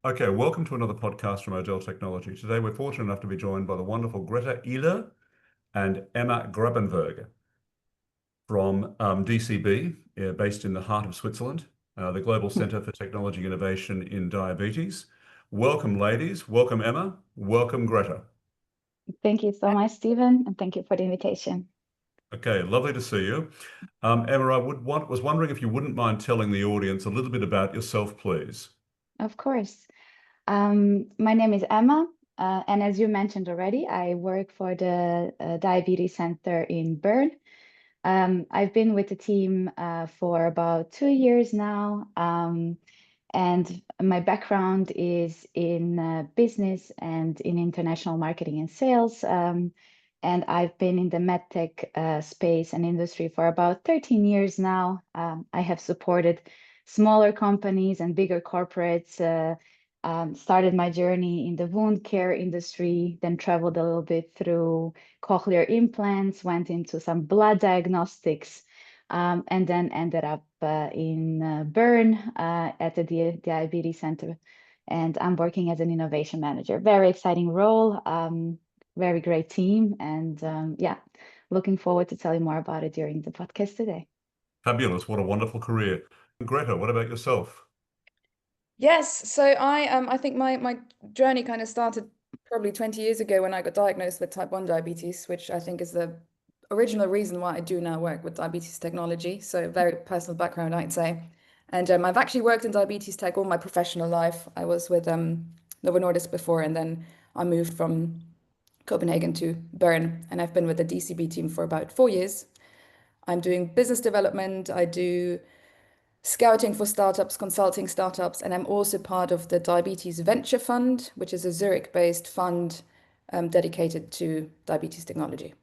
Okay, welcome to another podcast from Odell Technology. Today we're fortunate enough to be joined by the wonderful Greta Ehler and Emma Grabenberg from DCB, based in the heart of Switzerland, the Global Center for Technology Innovation in Diabetes. Welcome, ladies. Welcome, Emma. Welcome, Greta. Thank you so much, Stephen, and thank you for the invitation. Okay, lovely to see you. Emma, was wondering if you wouldn't mind telling the audience a little bit about yourself, please. Of course. My name is Emma, and as you mentioned already, I work for the Diabetes Center in Bern. I've been with the team for about 2 years now, and my background is in business and in international marketing and sales. And I've been in the medtech space and industry for about 13 years now. I have supported smaller companies and bigger corporates. Started my journey in the wound care industry, then traveled a little bit through cochlear implants, went into some blood diagnostics, and then ended up in Bern at the Diabetes Center. And I'm working as an innovation manager. Very exciting role, very great team. And yeah, looking forward to tell you more about it during the podcast today. Fabulous. What a wonderful career. Greta, what about yourself? Yes, so I think my journey kind of started probably 20 years ago when I got diagnosed with type 1 diabetes, which I think is the original reason why I do now work with diabetes technology. So very personal background, I'd say. And I've actually worked in diabetes tech all my professional life. I was with Novo Nordisk before, and then I moved from Copenhagen to Bern, and I've been with the DCB team for about 4 years. I'm doing business development. I do scouting for startups, consulting startups, and I'm also part of the Diabetes Venture Fund, which is a Zurich-based fund dedicated to diabetes technology.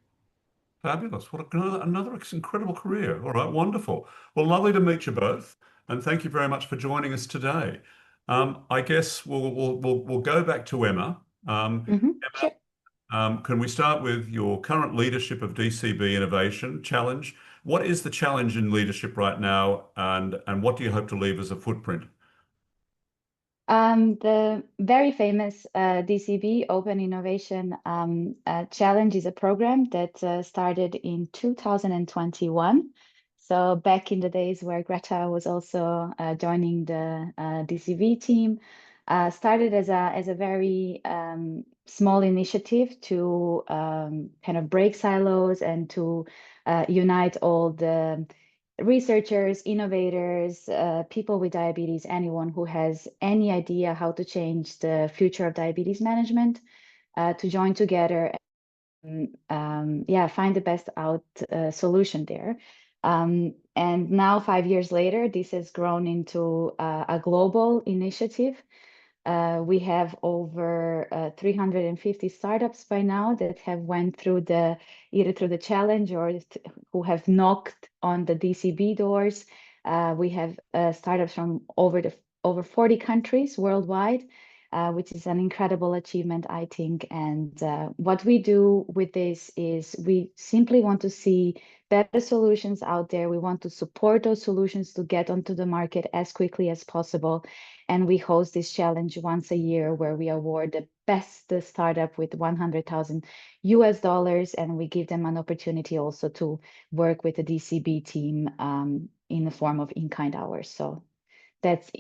Fabulous. Another incredible career. All right, wonderful. Well, lovely to meet you both, and thank you very much for joining us today. I guess we'll go back to Emma. Sure. Can we start with your current leadership of DCB Innovation Challenge? What is the challenge in leadership right now, and what do you hope to leave as a footprint? The very famous DCB Open Innovation Challenge is a program that started in 2021. So back in the days where Greta was also joining the DCB team, started as a very small initiative to kind of break silos and to unite all the researchers, innovators, people with diabetes, anyone who has any idea how to change the future of diabetes management, to join together and yeah, find the best out solution there. And now, 5 years later, this has grown into a global initiative. We have over 350 startups by now that have went through either through the challenge or who have knocked on the DCB doors. We have startups from over 40 countries worldwide, which is an incredible achievement, I think. And what we do with this is we simply want to see better solutions out there. We want to support those solutions to get onto the market as quickly as possible. And we host this challenge once a year where we award the best startup with 100,000 US dollars. And we give them an opportunity also to work with the DCB team in the form of in-kind hours. So that's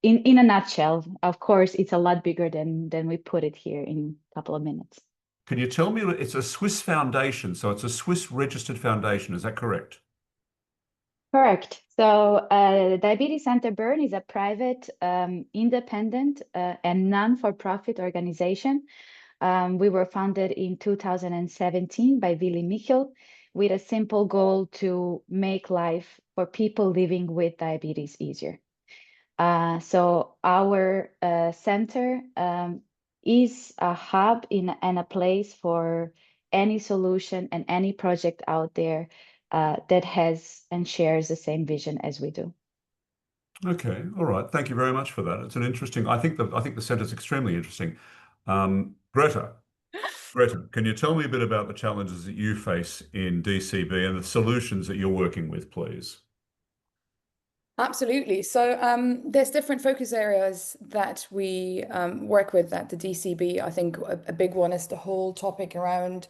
in a nutshell. Of course, it's a lot bigger than we put it here in a couple of minutes. Can you tell me, it's a Swiss foundation, so it's a Swiss registered foundation, is that correct? Correct. So Diabetes Center Bern is a private, independent, and non-for-profit organization. We were founded in 2017 by Willy Michel with a simple goal to make life for people living with diabetes easier. So our center is a hub and a place for any solution and any project out there that has and shares the same vision as we do. Okay, all right. Thank you very much for that. It's an interesting. I think the center is extremely interesting. Greta, can you tell me a bit about the challenges that you face in DCB and the solutions that you're working with, please? Absolutely. So there's different focus areas that we work with at the DCB. I think a big one is the whole topic around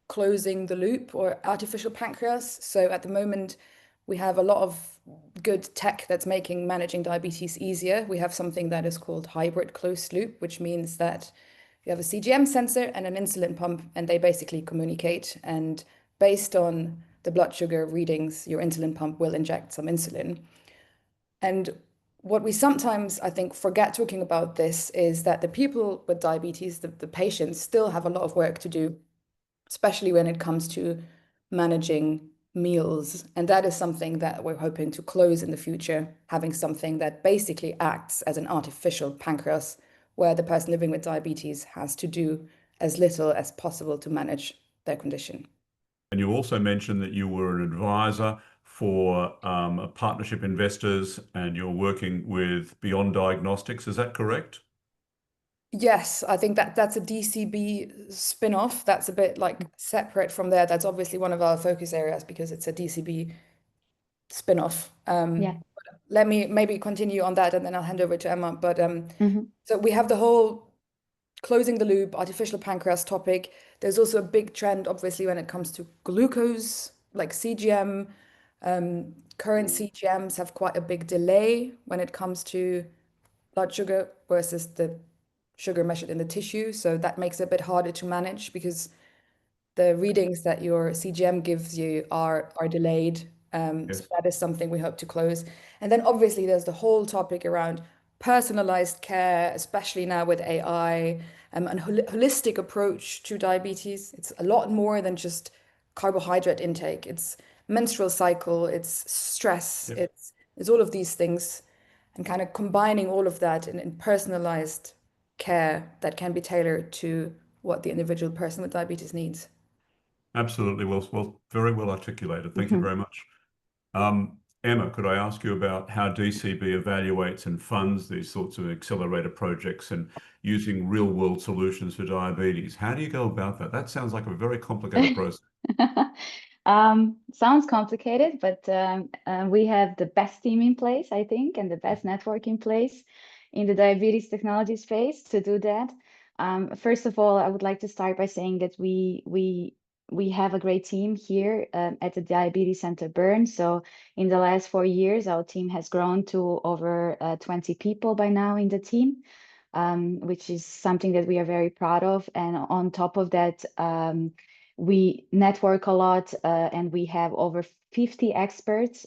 closing the loop or artificial pancreas. So at the moment, we have a lot of good tech that's making managing diabetes easier. We have something that is called hybrid closed loop, which means that you have a CGM sensor and an insulin pump, and they basically communicate. And based on the blood sugar readings, your insulin pump will inject some insulin. And what we sometimes, I think, forget talking about this is that the people with diabetes, the patients, still have a lot of work to do, especially when it comes to managing meals. And that is something that we're hoping to close in the future, having something that basically acts as an artificial pancreas, where the person living with diabetes has to do as little as possible to manage their condition. And you also mentioned that you were an advisor for partnership investors and you're working with Beyond Diagnostics. Is that correct? Yes, I think that's a DCB spin-off. That's a bit like separate from there. That's obviously one of our focus areas because it's a DCB spin-off. Yeah. Let me maybe continue on that and then I'll hand over to Emma. But Mhm. so we have the whole closing the loop, artificial pancreas topic. There's also a big trend, obviously, when it comes to glucose, like CGM. Current CGMs have quite a big delay when it comes to blood sugar versus the sugar measured in the tissue. So that makes it a bit harder to manage because the readings that your CGM gives you are delayed. So Yes. that is something we hope to close. And then obviously there's the whole topic around personalized care, especially now with AI, and holistic approach to diabetes. It's a lot more than just carbohydrate intake. It's menstrual cycle, it's stress, Yes. it's all of these things, and kind of combining all of that in personalized care that can be tailored to what the individual person with diabetes needs. Absolutely. Well, very well articulated. Thank you Mhm. very much. Emma, could I ask you about how DCB evaluates and funds these sorts of accelerator projects and using real world solutions for diabetes? How do you go about that? That sounds like a very complicated process. Sounds complicated, but we have the best team in place, I think, and the best network in place in the diabetes technology space to do that. First of all, I would like to start by saying that we have a great team here at the Diabetes Center Bern. So in the last 4 years, our team has grown to over 20 people by now in the team, which is something that we are very proud of. And on top of that, we network a lot, and we have over 50 experts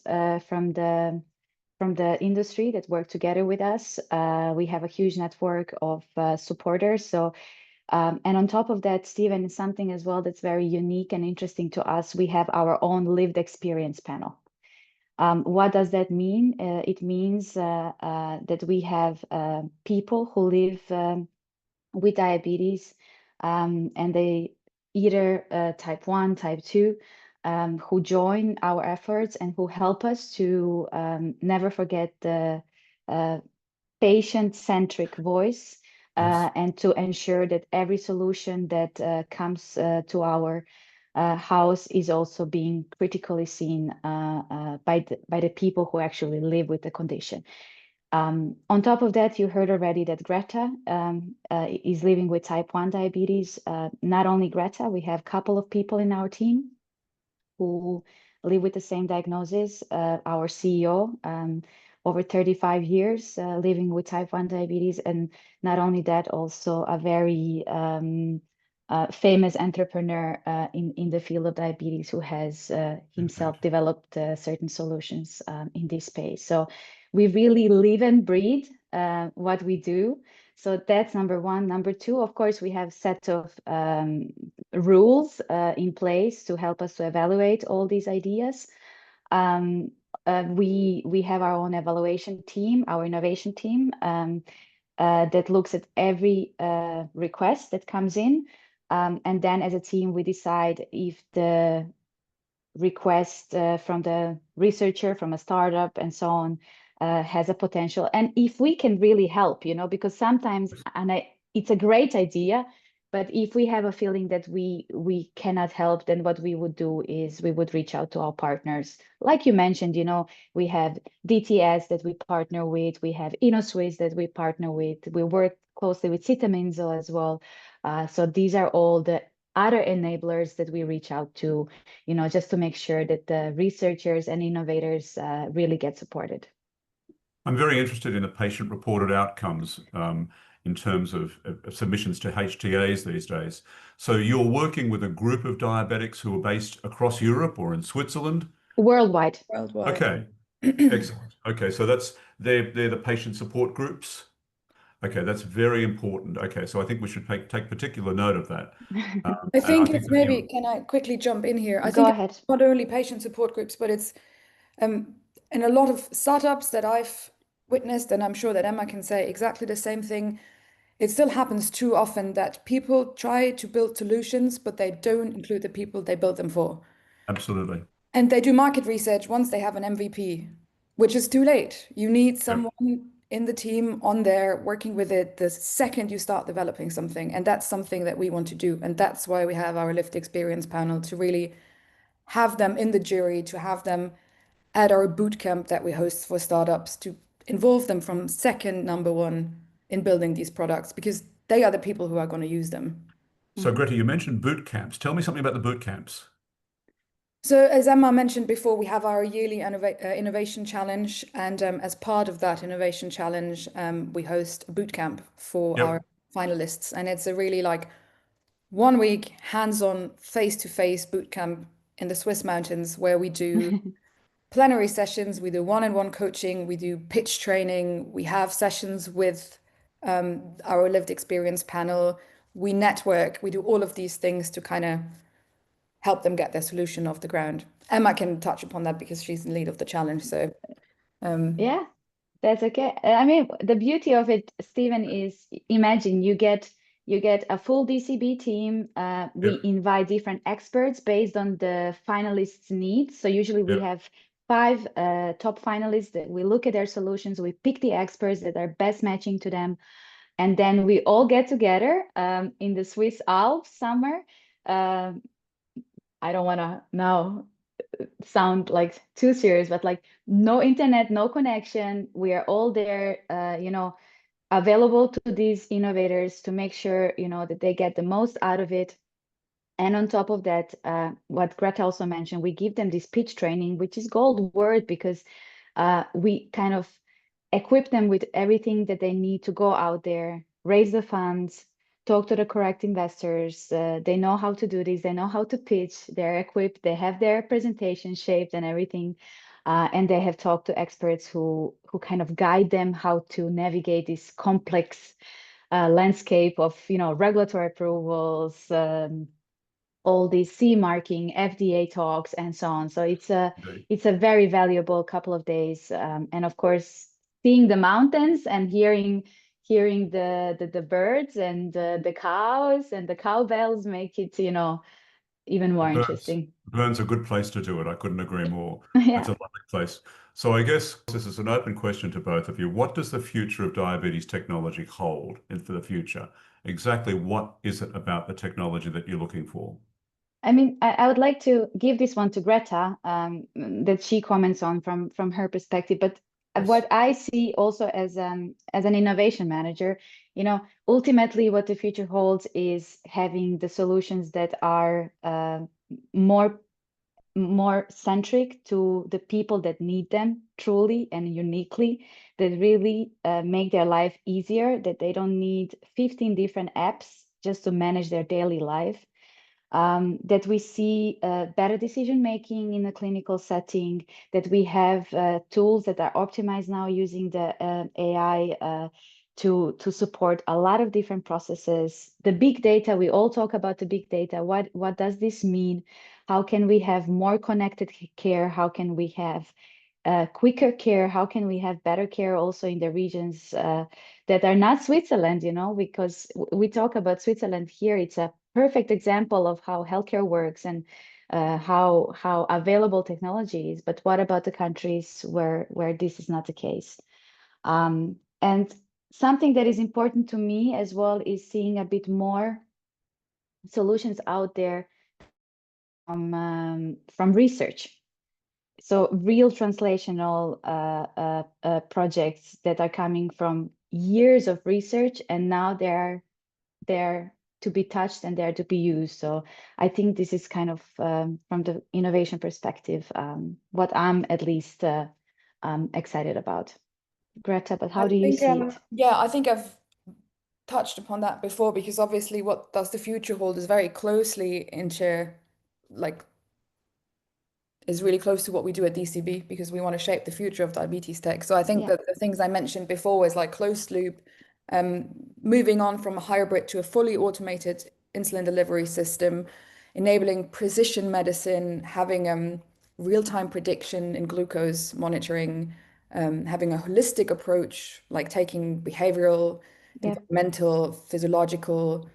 from the industry that work together with us. We have a huge network of supporters. So, and on top of that, Stephen, is something as well that's very unique and interesting to us. We have our own lived experience panel. What does that mean? It means that we have people who live with diabetes, and they either type 1, type 2, who join our efforts and who help us to never forget the patient-centric voice, Yes. and to ensure that every solution that comes to our house is also being critically seen by the people who actually live with the condition. On top of that, you heard already that Greta is living with type 1 diabetes. Not only Greta, we have a couple of people in our team who live with the same diagnosis. Our CEO, over 35 years living with type 1 diabetes. And not only that, also a very famous entrepreneur in the field of diabetes who has himself developed certain solutions in this space. So we really live and breathe what we do. So that's number one. Number two, of course, we have set of rules in place to help us to evaluate all these ideas. We have our own evaluation team, our innovation team, that looks at every request that comes in. And then as a team, we decide if the request from the researcher, from a startup and so on, has a potential. And if we can really help, because sometimes, it's a great idea, But if we have a feeling that we cannot help, then what we would do is we would reach out to our partners. Like you mentioned, we have DTS that we partner with, we have InnoSwiss that we partner with, we work closely with Citaminzo as well. So these are all the other enablers that we reach out to, just to make sure that the researchers and innovators really get supported. I'm very interested in the patient-reported outcomes in terms of submissions to HTAs these days. So you're working with a group of diabetics who are based across Europe or in Switzerland? Worldwide. Worldwide. Okay, excellent. Okay, so they're the patient support groups. Okay, that's very important. Okay, so I think we should take particular note of that. I And think think it's that maybe, can I quickly jump in here? I Go think ahead. it's not only patient support groups, but it's in a lot of startups that I've witnessed, and I'm sure that Emma can say exactly the same thing. It still happens too often that people try to build solutions, but they don't include the people they built them for. Absolutely. And they do market research once they have an MVP, which is too late. You need Yep. someone in the team on there working with it the second you start developing something. And that's something that we want to do. And that's why we have our lived experience panel, to really have them in the jury, to have them at our boot camp that we host for startups, to involve them from second number one in building these products, because they are the people who are going to use them. So Greta, you mentioned boot camps. Tell me something about the boot camps. So as Emma mentioned before, we have our yearly innovation challenge, and as part of that innovation challenge, we host a boot camp for Yep. our finalists, and it's a really like 1 week hands-on, face-to-face boot camp in the Swiss mountains, where we do plenary sessions, we do one-on-one coaching, we do pitch training, we have sessions with our lived experience panel, we network, we do all of these things to kind of help them get their solution off the ground. Emma can touch upon that because she's in lead of the challenge. So Yeah, that's okay. I mean, the beauty of it, Stephen, is imagine you get a full DCB team. We Yep. invite different experts based on the finalists' needs. So usually we Yep. have 5 top finalists that we look at their solutions. We pick the experts that are best matching to them, and then we all get together in the Swiss Alps summer. I don't want to now sound like too serious, but like no internet, no connection. We are all there, available to these innovators to make sure, that they get the most out of it. And on top of that, what Greta also mentioned, we give them this pitch training, which is gold word, because we kind of equip them with everything that they need to go out there, raise the funds, talk to the correct investors. They know how to do this. They know how to pitch. They're equipped. They have their presentation shaped and everything. And they have talked to experts who kind of guide them how to navigate this complex landscape of, regulatory approvals, all these CE marking, FDA talks, and so on. So it's a very valuable couple of days, and of course, seeing the mountains and hearing the birds and the cows and the cowbells make it even more interesting. Bern's a good place to do it. I couldn't agree more. Yeah. It's a lovely place. So I guess this is an open question to both of you. What does the future of diabetes technology hold for the future? Exactly what is it about the technology that you're looking for? I mean, I would like to give this one to Greta, that she comments on from her perspective. But Yes. what I see also as an innovation manager, ultimately what the future holds is having the solutions that are more centric to the people that need them truly and uniquely, that really make their life easier, that they don't need 15 different apps just to manage their daily life. That we see better decision making in a clinical setting, that we have tools that are optimized now using the AI to support a lot of different processes. The big data, we all talk about the big data. What does this mean? How can we have more connected care? How can we have quicker care? How can we have better care also in the regions that are not Switzerland, because we talk about Switzerland here. It's a perfect example of how healthcare works and how available technology is. But what about the countries where this is not the case? And something that is important to me as well is seeing a bit more solutions out there from research. So real translational projects that are coming from years of research, and now they're there to be touched and there to be used. So I think this is kind of from the innovation perspective, what I'm at least excited about. Greta, but how do you see it? Yeah, I think I've touched upon that before, because obviously what does the future hold is very closely into, like, is really close to what we do at DCB, because we want to shape the future of diabetes tech. So I think Yeah. that the things I mentioned before is like closed loop, moving on from a hybrid to a fully automated insulin delivery system, enabling precision medicine, having real-time prediction in glucose monitoring, having a holistic approach, like taking behavioral, Yeah. environmental, physiological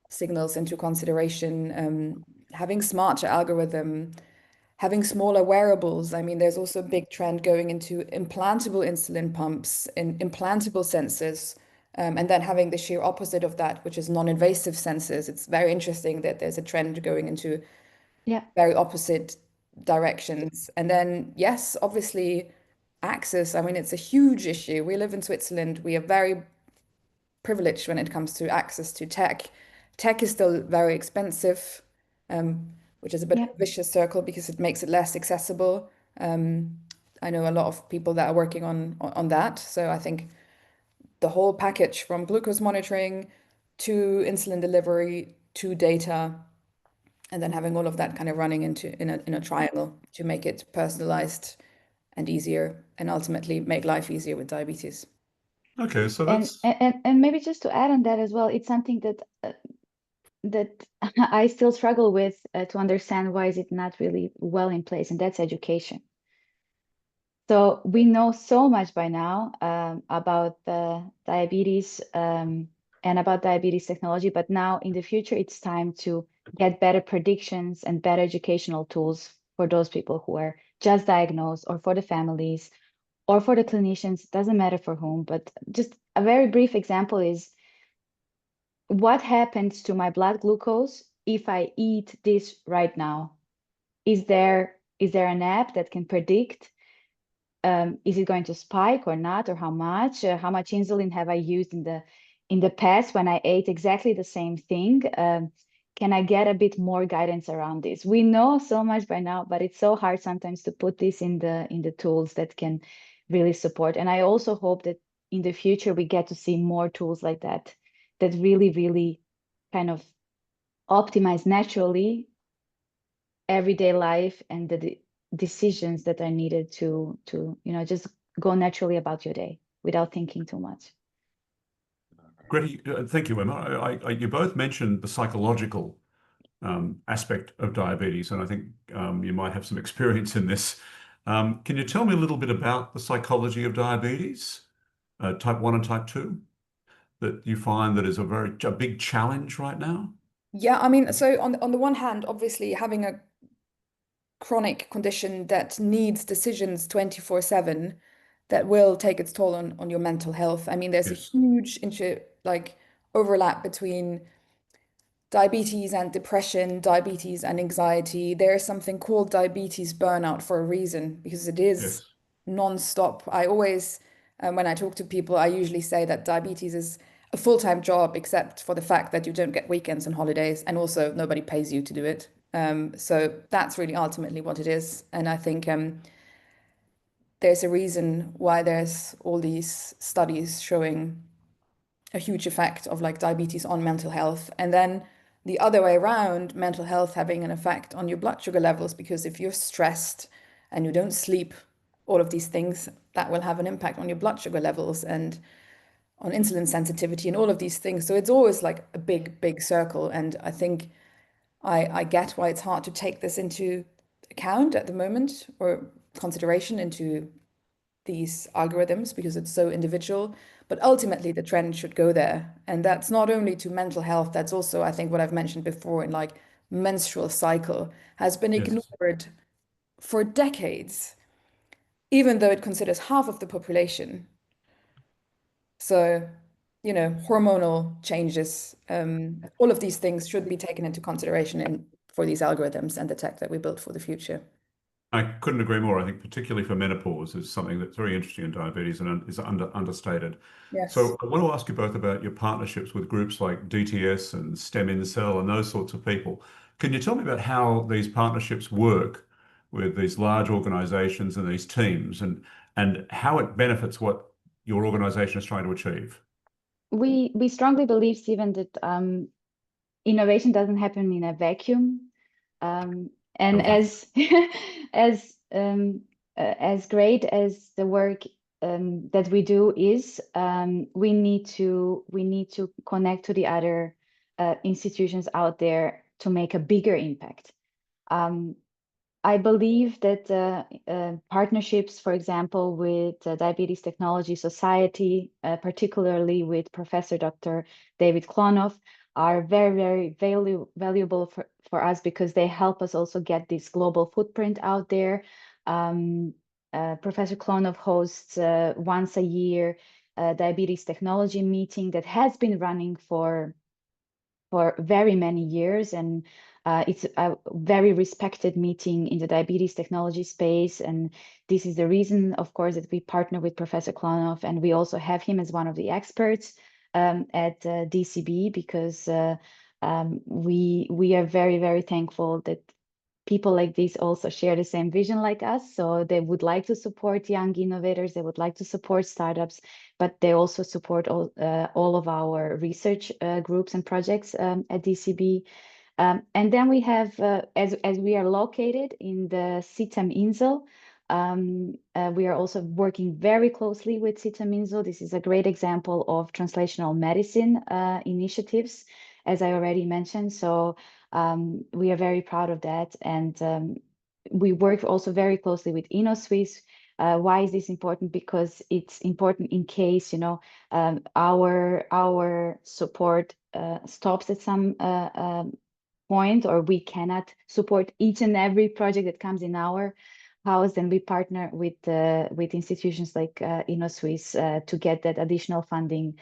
signals into consideration, having smarter algorithm, having smaller wearables. I mean, there's also a big trend going into implantable insulin pumps and implantable sensors, and then having the sheer opposite of that, which is non-invasive sensors. It's very interesting that there's a trend going into Yeah. very opposite directions. And then, yes, obviously, access. I mean, it's a huge issue. We live in Switzerland. We are very privileged when it comes to access to tech. Tech is still very expensive, which is a bit of Yeah. a vicious circle because it makes it less accessible. I know a lot of people that are working on that. So I think the whole package from glucose monitoring to insulin delivery to data, and then having all of that kind of running in a triangle to make it personalized and easier, and ultimately make life easier with diabetes. Okay, so And that's and maybe just to add on that as well, it's something that that I still struggle with to understand why is it not really well in place, and that's education. So we know so much by now about diabetes and about diabetes technology, but now in the future, it's time to get better predictions and better educational tools for those people who are just diagnosed, or for the families, or for the clinicians, doesn't matter for whom. But just a very brief example is, what happens to my blood glucose if I eat this right now? Is there an app that can predict, is it going to spike or not, or how much? How much insulin have I used in the past when I ate exactly the same thing? Can I get a bit more guidance around this? We know so much by now, but it's so hard sometimes to put this in the tools that can really support. And I also hope that in the future we get to see more tools like that that really, really kind of optimize naturally everyday life and the decisions that are needed to just go naturally about your day without thinking too much. great. Thank you, Emma. You both mentioned the psychological aspect of diabetes, and I think you might have some experience in this. Can you tell me a little bit about the psychology of diabetes, type 1 and type 2, that you find that is a big challenge right now? Yeah, I mean, so on the one hand, obviously having a chronic condition that needs decisions 24/7, that will take its toll on your mental health. I mean, there's a Yes. huge overlap between diabetes and depression, diabetes and anxiety. There is something called diabetes burnout for a reason, because it is Yes. non-stop. I always, when I talk to people, I usually say that diabetes is a full-time job, except for the fact that you don't get weekends and holidays, and also nobody pays you to do it. So that's really ultimately what it is. And I think there's a reason why there's all these studies showing a huge effect of like diabetes on mental health. And then the other way around, mental health having an effect on your blood sugar levels, because if you're stressed and you don't sleep, all of these things that will have an impact on your blood sugar levels and on insulin sensitivity and all of these things. So it's always like a big, big circle. And I think I get why it's hard to take this into account at the moment, or consideration into these algorithms, because it's so individual. But ultimately, the trend should go there. And that's not only to mental health, that's also, I think, what I've mentioned before in like menstrual cycle has been Yes. ignored for decades, even though it considers half of the population. So hormonal changes. All of these things should be taken into consideration for these algorithms and the tech that we build for the future. I couldn't agree more. I think particularly for menopause is something that's very interesting in diabetes and is understated. Yes. So I want to ask you both about your partnerships with groups like DTS and STEM Incel and those sorts of people. Can you tell me about how these partnerships work with these large organizations and these teams and how it benefits what your organization is trying to achieve? We strongly believe, Stephen, that innovation doesn't happen in a vacuum. And Okay. as as great as the work that we do is, we need to connect to the other institutions out there to make a bigger impact. I believe that partnerships, for example, with Diabetes Technology Society, particularly with Professor Dr. David Klonoff, are very, very valuable for us because they help us also get this global footprint out there. Professor Klonoff hosts once a year a diabetes technology meeting that has been running for very many years, and it's a very respected meeting in the diabetes technology space. And this is the reason, of course, that we partner with Professor Klonoff, and we also have him as one of the experts at DCB, because we are very, very thankful that people like this also share the same vision like us. So they would like to support young innovators, they would like to support startups, but they also support all of our research groups and projects at DCB. And then we have, as we are located in the CITEM Insel, we are also working very closely with CITEM Insel. This is a great example of translational medicine initiatives, as I already mentioned. So we are very proud of that. And we work also very closely with InnoSwiss. Why is this important? Because it's important in case, our support stops at some point, or we cannot support each and every project that comes in our house. Then we partner with institutions like InnoSwiss to get that additional funding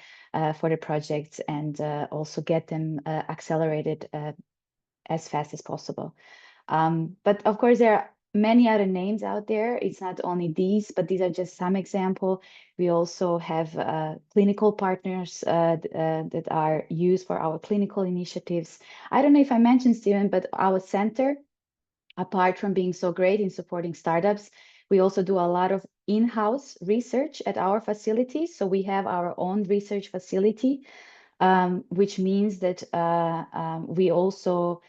for the projects, and also get them accelerated as fast as possible. But of course, there are many other names out there. It's not only these, but these are just some example. We also have clinical partners that are used for our clinical initiatives. I don't know if I mentioned, Stephen, but our center, apart from being so great in supporting startups, we also do a lot of in-house research at our facilities. So we have our own research facility, which means that we also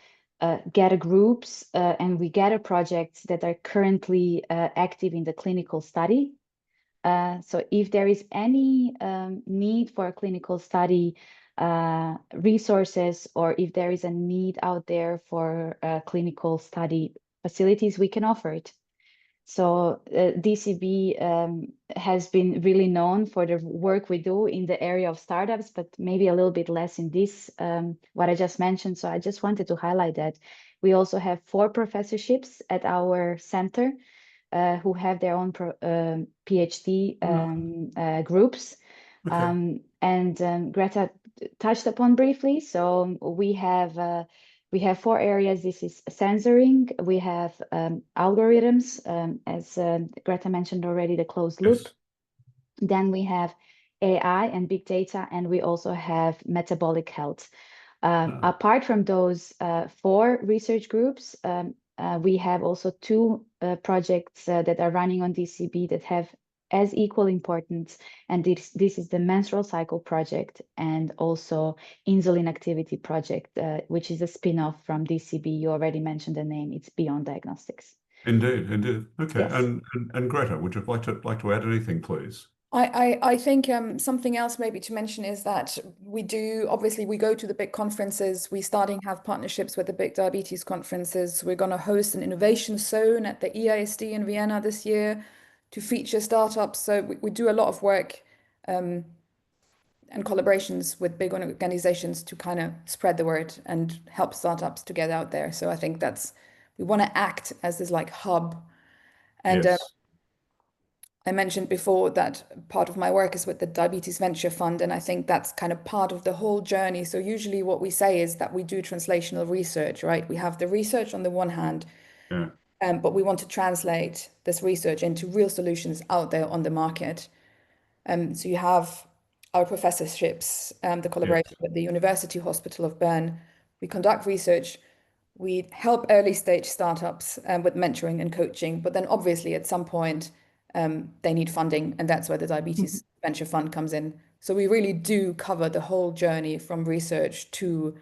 gather groups and we gather projects that are currently active in the clinical study. So if there is any need for a clinical study resources, or if there is a need out there for clinical study facilities, we can offer it. So DCB has been really known for the work we do in the area of startups, but maybe a little bit less in this, what I just mentioned. So I just wanted to highlight that. We also have 4 professorships at our center who have their own PhD groups. Okay. And Greta touched upon briefly. So we have 4 areas. This is sensoring. We have algorithms, as Greta mentioned already, the closed loop. Yes. Then we have AI and big data, and we also have metabolic health. Apart from those 4 research groups, we have also 2 projects that are running on DCB that have as equal importance, and this is the menstrual cycle project and also insulin activity project, which is a spin-off from DCB. You already mentioned the name. It's Beyond Diagnostics. Indeed, indeed. Okay. Yes. And Greta, would you like to add anything, please? I think something else maybe to mention is that we go to the big conferences. We starting have partnerships with the big diabetes conferences. We're going to host an innovation zone at the EISD in Vienna this year to feature startups. So we do a lot of work and collaborations with big organizations to kind of spread the word and help startups to get out there. So I think we want to act as this like hub. And Yes. I mentioned before that part of my work is with the Diabetes Venture Fund, and I think that's kind of part of the whole journey. So usually what we say is that we do translational research, right? We have the research on the one hand, Yeah. but we want to translate this research into real solutions out there on the market. So you have our professorships, the Yes. collaboration with the University Hospital of Bern. We conduct research. We help early stage startups with mentoring and coaching, but then obviously at some point they need funding, and that's where the Diabetes Venture Fund comes in. So we really do cover the whole journey from research to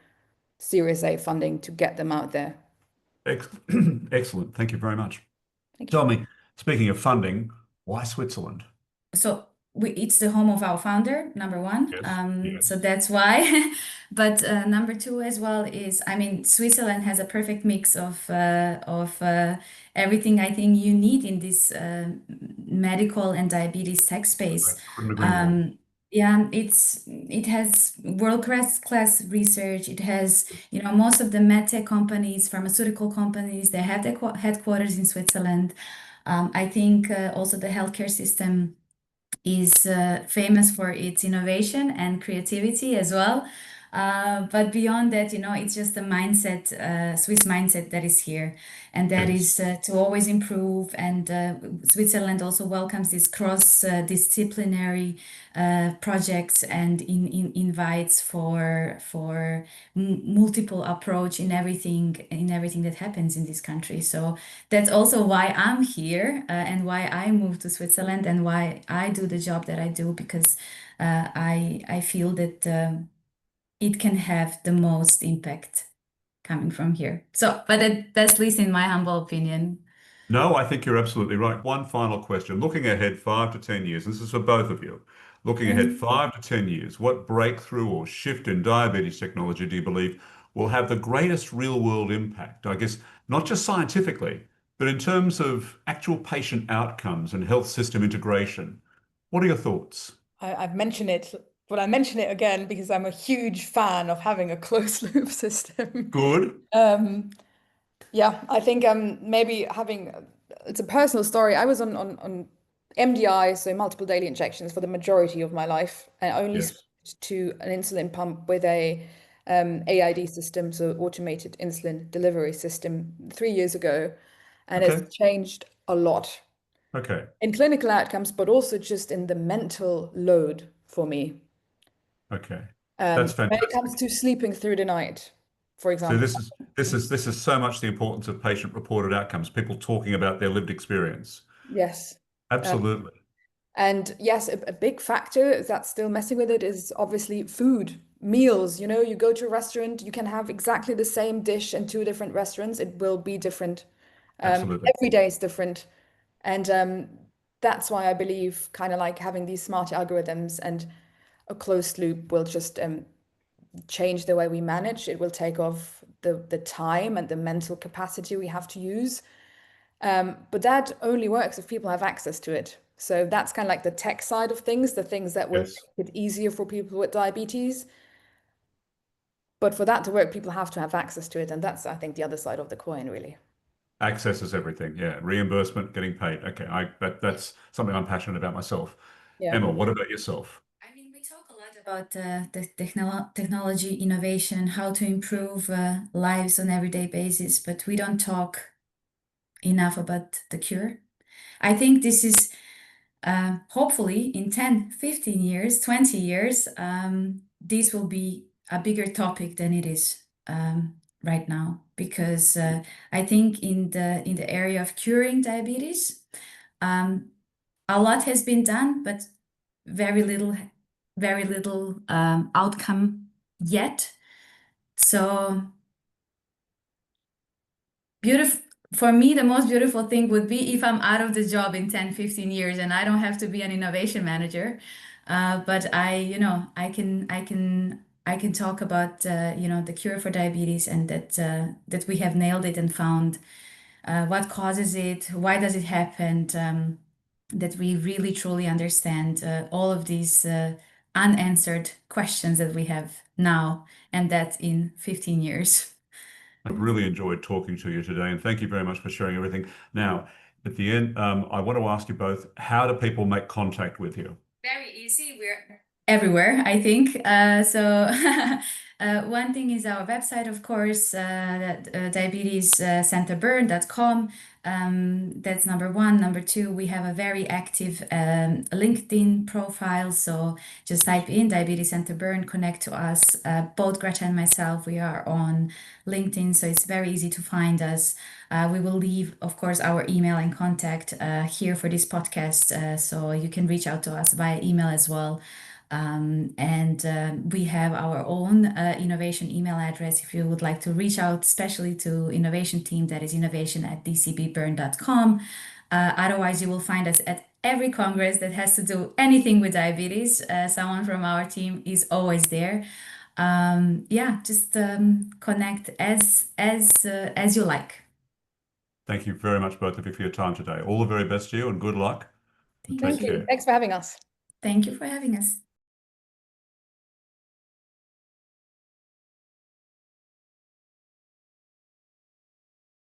Series A funding to get them out there. Excellent. Thank you very much. Thank you. Tell me, speaking of funding, why Switzerland? So it's the home of our founder, number one. Yes. Yes. So that's why. But number two as well is, I mean, Switzerland has a perfect mix of everything I think you need in this medical and diabetes tech space. Couldn't agree more. Yeah, it has world class research. It has, most of the medtech companies, pharmaceutical companies, they have their headquarters in Switzerland. I think also the healthcare system is famous for its innovation and creativity as well. But beyond that, it's just a mindset, Swiss mindset that is here, and that Yes. is to always improve. And Switzerland also welcomes these cross-disciplinary projects and invites for multiple approach in everything that happens in this country. So that's also why I'm here and why I moved to Switzerland and why I do the job that I do, because I feel that it can have the most impact coming from here. So, but that's at least in my humble opinion. No, I think you're absolutely right. One final question. Looking ahead 5 to 10 years, this is for both of you. Looking ahead Mhm. 5 to 10 years, what breakthrough or shift in diabetes technology do you believe will have the greatest real-world impact? I guess not just scientifically, but in terms of actual patient outcomes and health system integration. What are your thoughts? I've mentioned it, but I mention it again because I'm a huge fan of having a closed loop system. Good. Yeah, I think maybe having it's a personal story. I was on MDI, so multiple daily injections, for the majority of my life, and I only Yes. switched to an insulin pump with a AID system, so automated insulin delivery system, 3 years ago, and it's Okay. changed a lot Okay. in clinical outcomes, but also just in the mental load for me. Okay. That's When it comes fantastic. to sleeping through the night, for So example. this is so much the importance of patient-reported outcomes, people talking about their lived experience. Yes. Absolutely. And yes, a big factor that's still messing with it is obviously food, meals. You know, you go to a restaurant, you can have exactly the same dish in two different restaurants. It will be different. Absolutely. Every day is different. And that's why I believe kind of like having these smart algorithms and a closed loop will just change the way we manage. It will take off the time and the mental capacity we have to use. But that only works if people have access to it. So that's kind of like the tech side of things, the things that will Yes. make it easier for people with diabetes. But for that to work, people have to have access to it. And that's, I think, the other side of the coin, really. Access is everything. Yeah. Reimbursement, getting paid. Okay. That's something I'm passionate about myself. Yeah. Emma, what about yourself? I mean, we talk a lot about the technology innovation, how to improve lives on everyday basis, but we don't talk enough about the cure. I think this is hopefully in 10, 15 years, 20 years, this will be a bigger topic than it is right now, because I think in the area of curing diabetes, a lot has been done, but very little outcome yet. So beautiful. For me, the most beautiful thing would be if I'm out of the job in 10, 15 years and I don't have to be an innovation manager. But I can talk about, the cure for diabetes, and that we have nailed it and found what causes it, why does it happen, that we really truly understand all of these unanswered questions that we have now, and that in 15 years. I've really enjoyed talking to you today, and thank you very much for sharing everything. Now, at the end, I want to ask you both, how do people make contact with you? Very easy. We're everywhere, I think. One thing is our website, of course, diabetescenterbern.com. That's number one. Number two, we have a very active LinkedIn profile. So just type in Diabetes Center Bern, connect to us. Both Greta and myself, we are on LinkedIn, so it's very easy to find us. We will leave, of course, our email and contact here for this podcast, so you can reach out to us via email as well. We have our own innovation email address if you would like to reach out, especially to innovation team, that is innovation@dcbbern.com. Otherwise, you will find us at every congress that has to do anything with diabetes. Someone from our team is always there. Just connect as you like. Thank you very much, both of you, for your time today. All the very best to you and good luck. Thank Take you. care. Thanks for having us. Thank you for having us.